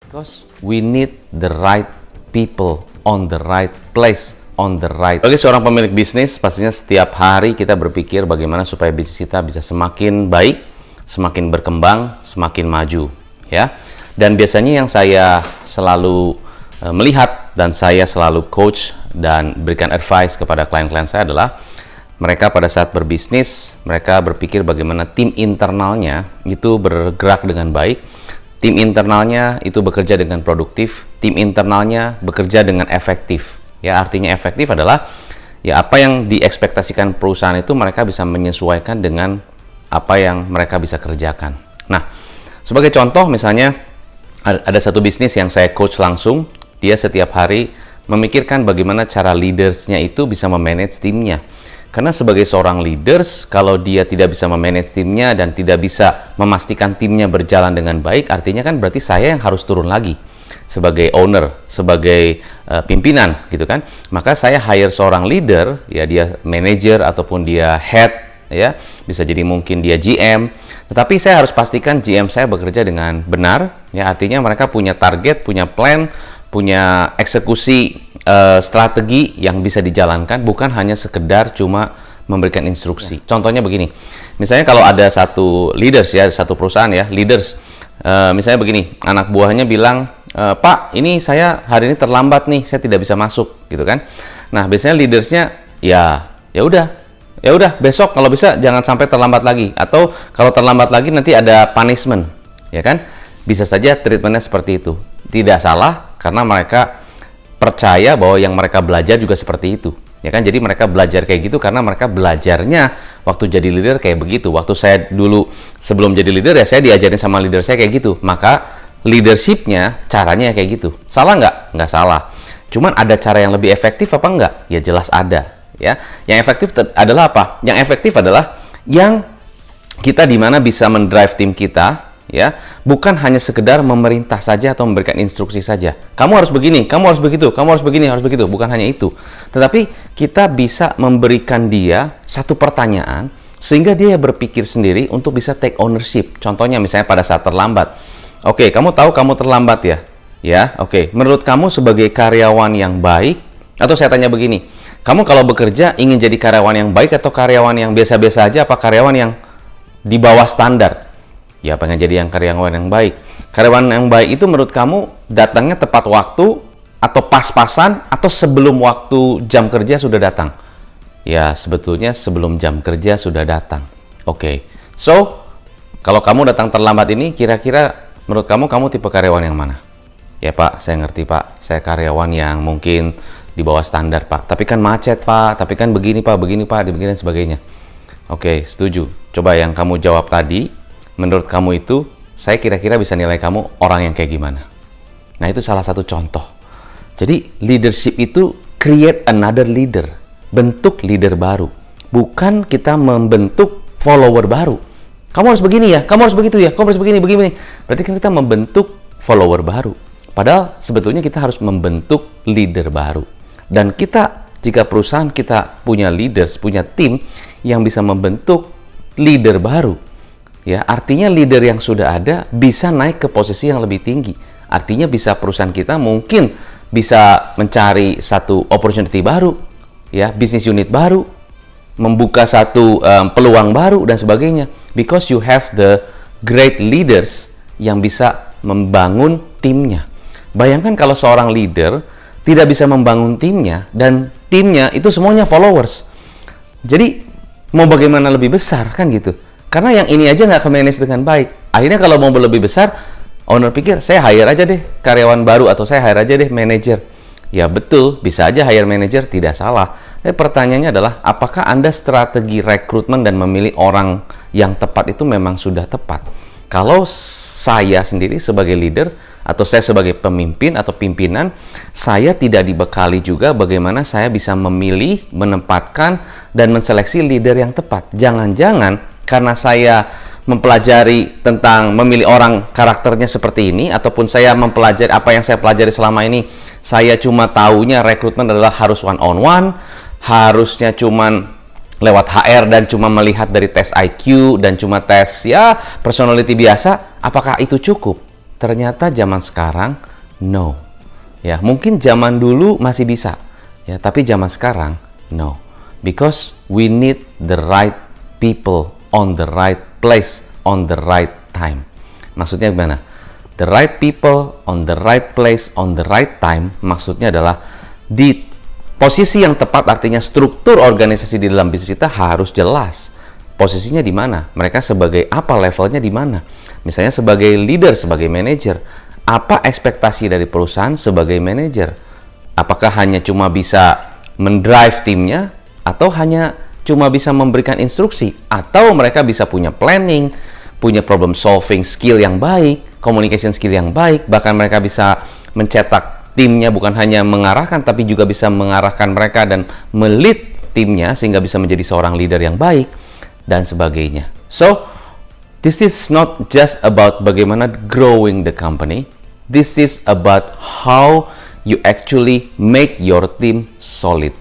Because we need the right people on the right place on the right. Bagi seorang pemilik bisnis, pastinya setiap hari kita berpikir bagaimana supaya bisnis kita bisa semakin baik, semakin berkembang, semakin maju, ya. Dan biasanya yang saya selalu melihat dan saya selalu coach dan berikan advice kepada klien-klien saya adalah mereka pada saat berbisnis, mereka berpikir bagaimana tim internalnya itu bergerak dengan baik. Tim internalnya itu bekerja dengan produktif, tim internalnya bekerja dengan efektif. Ya, artinya efektif adalah ya apa yang diekspektasikan perusahaan itu mereka bisa menyesuaikan dengan apa yang mereka bisa kerjakan. Nah, sebagai contoh misalnya ada satu bisnis yang saya coach langsung, dia setiap hari memikirkan bagaimana cara leadersnya itu bisa memanage timnya. Karena sebagai seorang leaders, kalau dia tidak bisa memanage timnya dan tidak bisa memastikan timnya berjalan dengan baik, artinya kan berarti saya yang harus turun lagi sebagai owner, sebagai pimpinan, gitu kan. Maka saya hire seorang leader, ya dia manager ataupun dia head, ya bisa jadi mungkin dia GM. Tetapi saya harus pastikan GM saya bekerja dengan benar, ya artinya mereka punya target, punya plan, punya eksekusi strategi yang bisa dijalankan, bukan hanya sekedar cuma memberikan instruksi. Contohnya begini, misalnya kalau ada satu leaders ya, satu perusahaan ya, leaders, misalnya begini, anak buahnya bilang, Pak, ini saya hari ini terlambat nih, saya tidak bisa masuk, gitu kan? Nah, biasanya leadersnya, ya udah, besok kalau bisa jangan sampai terlambat lagi, atau kalau terlambat lagi nanti ada punishment, ya kan? Bisa saja treatmentnya seperti itu. Tidak salah, karena mereka percaya bahwa yang mereka belajar juga seperti itu, ya kan? Jadi mereka belajar kayak gitu karena mereka belajarnya waktu jadi leader kayak begitu. Waktu saya dulu sebelum jadi leader ya saya diajarin sama leader saya kayak gitu, maka leadershipnya caranya kayak gitu. Salah nggak? Nggak salah. Cuman ada cara yang lebih efektif apa enggak? Ya jelas ada, ya. Yang efektif adalah apa? Yang efektif adalah yang kita dimana bisa mendrive tim kita, ya, bukan hanya sekedar memerintah saja atau memberikan instruksi saja. Kamu harus begini, kamu harus begitu, kamu harus begini, harus begitu. Bukan hanya itu. Tetapi kita bisa memberikan dia satu pertanyaan sehingga dia berpikir sendiri untuk bisa take ownership. Contohnya misalnya pada saat terlambat. Oke, kamu tahu kamu terlambat ya? Ya, oke. Menurut kamu sebagai karyawan yang baik, atau saya tanya begini, kamu kalau bekerja ingin jadi karyawan yang baik atau karyawan yang biasa-biasa aja, apa karyawan yang di bawah standar? Ya, pengen jadi yang karyawan yang baik. Karyawan yang baik itu menurut kamu datangnya tepat waktu atau pas-pasan atau sebelum waktu jam kerja sudah datang? Ya, sebetulnya sebelum jam kerja sudah datang. Oke. So, kalau kamu datang terlambat ini, kira-kira menurut kamu tipe karyawan yang mana? Ya, Pak, saya ngerti, Pak. Saya karyawan yang mungkin di bawah standar, Pak. Tapi kan macet, Pak. Tapi kan begini, Pak, begini dan sebagainya. Oke, setuju. Coba yang kamu jawab tadi, menurut kamu itu, saya kira-kira bisa nilai kamu orang yang kayak gimana. Nah, itu salah satu contoh. Jadi, leadership itu create another leader. Bentuk leader baru. Bukan kita membentuk follower baru. Kamu harus begini ya, kamu harus begitu ya, kamu harus begini. Berarti kan kita membentuk follower baru. Padahal sebetulnya kita harus membentuk leader baru. Dan kita, jika perusahaan kita punya leaders, punya tim yang bisa membentuk leader baru, ya, artinya leader yang sudah ada bisa naik ke posisi yang lebih tinggi. Artinya bisa perusahaan kita mungkin bisa mencari satu opportunity baru, ya, bisnis unit baru, membuka satu peluang baru dan sebagainya. Because you have the great leaders yang bisa membangun timnya. Bayangkan kalau seorang leader tidak bisa membangun timnya dan timnya itu semuanya followers. Jadi mau bagaimana lebih besar kan gitu? Karena yang ini aja nggak ke-manage dengan baik. Akhirnya kalau mau lebih besar, owner pikir, saya hire aja deh karyawan baru atau saya hire aja deh manajer. Ya betul, bisa aja hire manajer, tidak salah. Tapi pertanyaannya adalah, apakah Anda strategi rekrutmen dan memilih orang yang tepat itu memang sudah tepat? Kalau saya sendiri sebagai leader, atau saya sebagai pemimpin atau pimpinan, saya tidak dibekali juga bagaimana saya bisa memilih, menempatkan, dan menseleksi leader yang tepat. Jangan-jangan karena saya mempelajari tentang memilih orang karakternya seperti ini, ataupun saya mempelajari apa yang saya pelajari selama ini, saya cuma taunya rekrutmen adalah harus one-on-one, harusnya cuman lewat HR dan cuma melihat dari tes IQ dan cuma tes ya personality biasa. Apakah itu cukup? Ternyata zaman sekarang no. Ya, mungkin zaman dulu masih bisa. Ya, tapi zaman sekarang no. Because we need the right people on the right place on the right time. Maksudnya gimana? The right people on the right place on the right time maksudnya adalah di posisi yang tepat, artinya struktur organisasi di dalam bisnis kita harus jelas. Posisinya di mana? Mereka sebagai apa, levelnya di mana? Misalnya sebagai leader, sebagai manajer. Apa ekspektasi dari perusahaan sebagai manajer? Apakah hanya cuma bisa mendrive timnya? Atau hanya cuma bisa memberikan instruksi? Atau mereka bisa punya planning, punya problem solving skill yang baik, communication skill yang baik, bahkan mereka bisa mencetak timnya, bukan hanya mengarahkan, tapi juga bisa mengarahkan mereka dan melit timnya sehingga bisa menjadi seorang leader yang baik, dan sebagainya. So, this is not just about bagaimana growing the company. This is about how you actually make your team solid.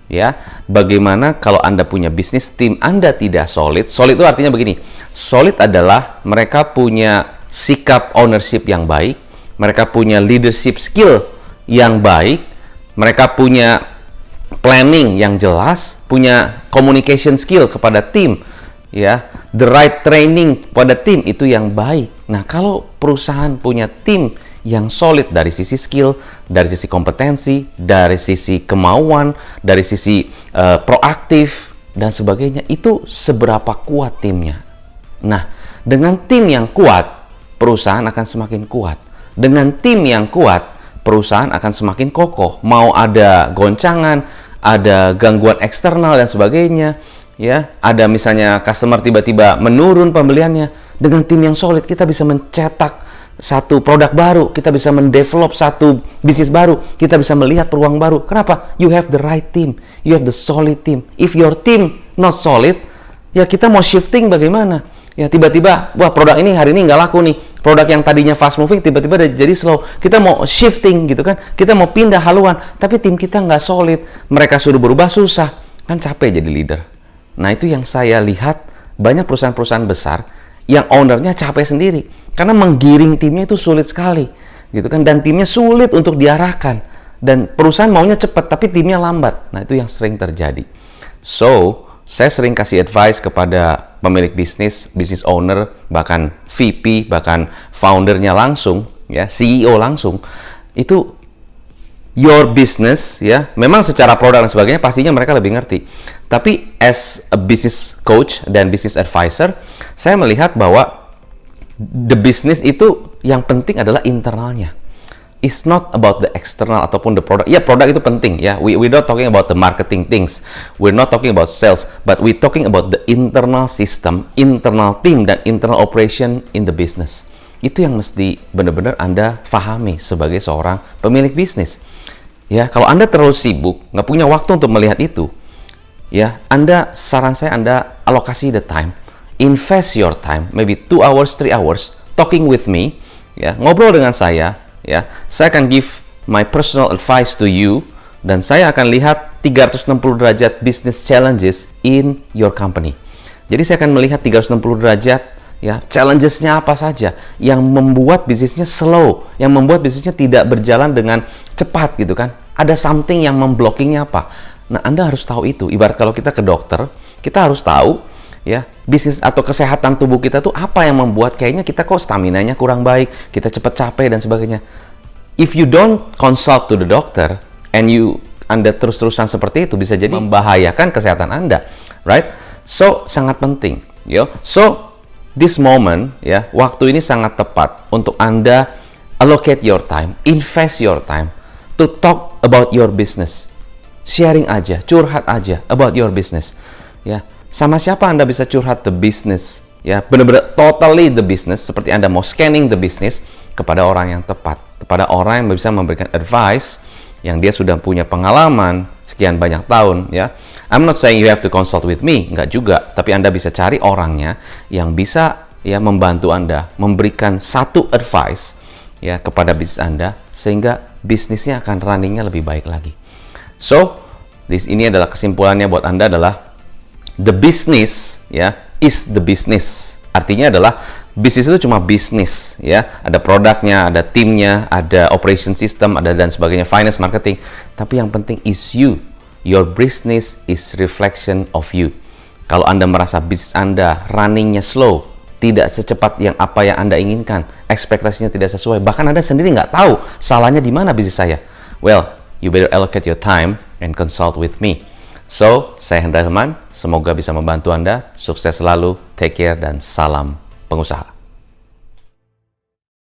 Ya, bagaimana kalau Anda punya bisnis, tim Anda tidak solid. Solid itu artinya begini. Solid adalah mereka punya sikap ownership yang baik, mereka punya leadership skill yang baik, mereka punya planning yang jelas, punya communication skill kepada tim, ya, the right training pada tim itu yang baik. Nah, kalau perusahaan punya tim yang solid dari sisi skill, dari sisi kompetensi, dari sisi kemauan, dari sisi proaktif dan sebagainya, itu seberapa kuat timnya. Nah, dengan tim yang kuat, perusahaan akan semakin kuat. Dengan tim yang kuat, perusahaan akan semakin kokoh. Mau ada goncangan, ada gangguan eksternal dan sebagainya, ya, ada misalnya customer tiba-tiba menurun pembeliannya, dengan tim yang solid kita bisa mencetak satu produk baru, kita bisa mendevelop satu bisnis baru, kita bisa melihat peluang baru. Kenapa? You have the right team, you have the solid team. If your team not solid, ya kita mau shifting bagaimana? Ya tiba-tiba, wah produk ini hari ini nggak laku nih. Produk yang tadinya fast moving tiba-tiba jadi slow. Kita mau shifting gitu kan. Kita mau pindah haluan, tapi tim kita nggak solid. Mereka suruh berubah susah. Kan capek jadi leader. Nah itu yang saya lihat banyak perusahaan-perusahaan besar yang ownernya capek sendiri. Karena menggiring timnya itu sulit sekali. Gitu kan. Dan timnya sulit untuk diarahkan. Dan perusahaan maunya cepat, tapi timnya lambat. Nah itu yang sering terjadi. So, saya sering kasih advice kepada pemilik bisnis, business owner, bahkan VP, bahkan foundernya langsung, ya, CEO langsung. Itu your business, ya. Memang secara produk dan sebagainya pastinya mereka lebih ngerti. Tapi as a business coach dan business advisor, saya melihat bahwa the business itu yang penting adalah internalnya. It's not about the external ataupun the product. Ya, produk itu penting ya. We're not talking about the marketing things. We're not talking about sales, but we're talking about the internal system, internal team dan internal operation in the business. Itu yang mesti benar-benar Anda pahami sebagai seorang pemilik bisnis. Ya, kalau Anda terlalu sibuk, nggak punya waktu untuk melihat itu, ya, saran saya Anda alokasi the time, invest your time, maybe 2 hours, 3 hours, talking with me, ya, ngobrol dengan saya. Ya, saya akan give my personal advice to you dan saya akan lihat 360 derajat business challenges in your company. Jadi saya akan melihat 360 derajat ya, challenges-nya apa saja yang membuat bisnisnya slow, yang membuat bisnisnya tidak berjalan dengan cepat gitu kan. Ada something yang memblockingnya apa. Nah, Anda harus tahu itu. Ibarat kalau kita ke dokter, kita harus tahu ya, bisnis atau kesehatan tubuh kita tuh apa yang membuat kayaknya kita kok stamina-nya kurang baik, kita cepat capek dan sebagainya. If you don't consult to the doctor and Anda terus-terusan seperti itu bisa jadi membahayakan kesehatan Anda, right? So sangat penting, yo. So this moment ya, waktu ini sangat tepat untuk Anda allocate your time, invest your time to talk about your business. Sharing aja, curhat aja about your business. Ya. Sama siapa Anda bisa curhat the business, ya, benar-benar totally the business, seperti Anda mau scanning the business kepada orang yang tepat, kepada orang yang bisa memberikan advice, yang dia sudah punya pengalaman sekian banyak tahun, ya. I'm not saying you have to consult with me, enggak juga, tapi Anda bisa cari orangnya yang bisa ya membantu Anda, memberikan satu advice ya kepada bisnis Anda, sehingga bisnisnya akan runningnya lebih baik lagi. So, ini adalah kesimpulannya buat Anda adalah the business ya is the business. Artinya adalah Bisnis itu cuma bisnis, ya. Ada produknya, ada timnya, ada operation system, ada dan sebagainya, finance, marketing. Tapi yang penting is you. Your business is reflection of you. Kalau Anda merasa bisnis Anda runningnya slow, tidak secepat yang apa yang Anda inginkan, ekspektasinya tidak sesuai, bahkan Anda sendiri nggak tahu salahnya di mana bisnis saya. Well, you better allocate your time and consult with me. So, saya Hendra Hilman, semoga bisa membantu Anda. Sukses selalu, take care, dan salam pengusaha.